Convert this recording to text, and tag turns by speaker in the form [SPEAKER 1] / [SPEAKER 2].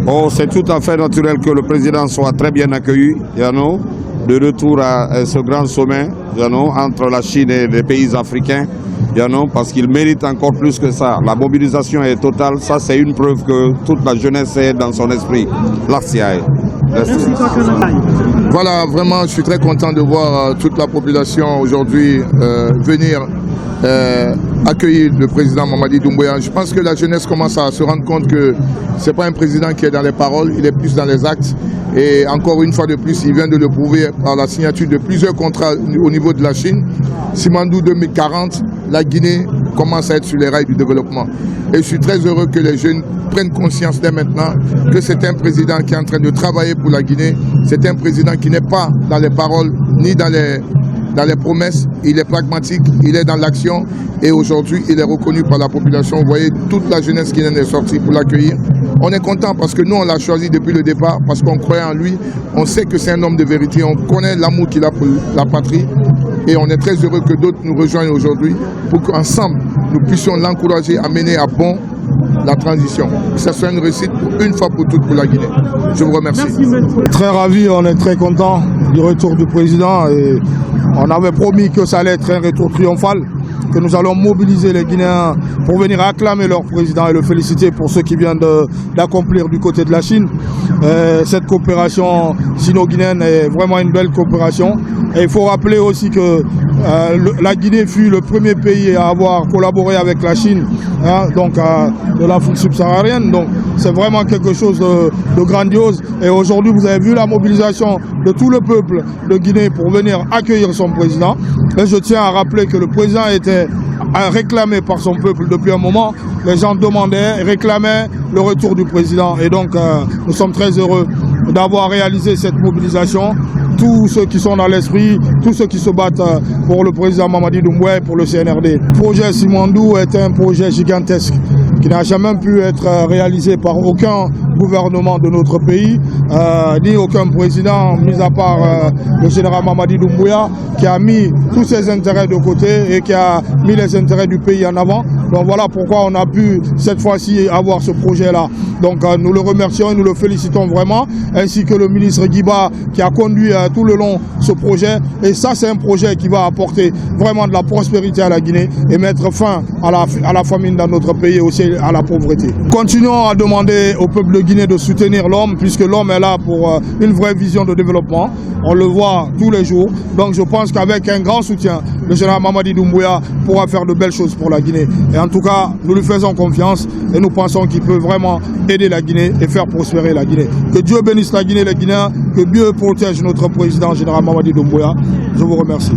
[SPEAKER 1] Oh, c'est tout à fait naturel que le président soit très bien accueilli, de retour à ce grand sommet entre la Chine et les pays africains, parce qu'il mérite encore plus que ça. La mobilisation est totale, ça c'est une preuve que toute la jeunesse est dans son esprit.
[SPEAKER 2] Voilà, vraiment, je suis très content de voir toute la population aujourd'hui venir accueillir le président Mamadi Doumbouya. Je pense que la jeunesse commence à se rendre compte que ce n'est pas un président qui est dans les paroles, il est plus dans les actes. Et encore une fois de plus, il vient de le prouver par la signature de plusieurs contrats au niveau de la Chine. Simandou 2040, la Guinée commence à être sur les rails du développement. Et je suis très heureux que les jeunes prennent conscience dès maintenant que c'est un président qui est en train de travailler pour la Guinée. C'est un président qui n'est pas dans les paroles ni dans les promesses. Il est pragmatique, il est dans l'action et aujourd'hui il est reconnu par la population. Vous voyez toute la jeunesse qui est sortie pour l'accueillir. On est content parce que nous on l'a choisi depuis le départ, parce qu'on croyait en lui, on sait que c'est un homme de vérité, on connaît l'amour qu'il a pour la patrie et on est très heureux que d'autres nous rejoignent aujourd'hui pour qu'ensemble nous puissions l'encourager à mener à bon la transition. Que ce soit une réussite une fois pour toutes pour la Guinée. Je vous remercie.
[SPEAKER 3] Très ravi, on est très content du retour du président et on avait promis que ça allait être un retour triomphal, que nous allons mobiliser les Guinéens pour venir acclamer leur président et le féliciter pour ce qu'il vient d'accomplir du côté de la Chine. Cette coopération sino-guinéenne est vraiment une belle coopération. Et il faut rappeler aussi que la Guinée fut le premier pays à avoir collaboré avec la Chine, de l'Afrique subsaharienne. Donc c'est vraiment quelque chose de grandiose. Et aujourd'hui, vous avez vu la mobilisation de tout le peuple de Guinée pour venir accueillir son président. Et je tiens à rappeler que le président était réclamé par son peuple depuis un moment. Les gens demandaient, réclamaient le retour du président. Et donc, nous sommes très heureux d'avoir réalisé cette mobilisation. Tous ceux qui sont dans l'esprit, tous ceux qui se battent pour le président Mamadi Doumbouya et pour le CNRD. Le projet Simandou est un projet gigantesque qui n'a jamais pu être réalisé par aucun gouvernement de notre pays, ni aucun président, mis à part le général Mamadi Doumbouya, qui a mis tous ses intérêts de côté et qui a mis les intérêts du pays en avant. Donc voilà pourquoi on a pu cette fois-ci avoir ce projet-là. Donc nous le remercions et nous le félicitons vraiment, ainsi que le ministre Guiba qui a conduit tout le long ce projet. Et ça, c'est un projet qui va apporter vraiment de la prospérité à la Guinée et mettre fin à la famine dans notre pays et aussi à la pauvreté. Continuons à demander au peuple de Guinée de soutenir l'homme, puisque l'homme est là pour une vraie vision de développement. On le voit tous les jours. Donc je pense qu'avec un grand soutien, le général Mamadi Doumbouya pourra faire de belles choses pour la Guinée. Et en tout cas, nous lui faisons confiance et nous pensons qu'il peut vraiment aider la Guinée et faire prospérer la Guinée. Que Dieu bénisse la Guinée et les Guinéens, que Dieu protège notre président général Mamadi Doumbouya. Je vous remercie.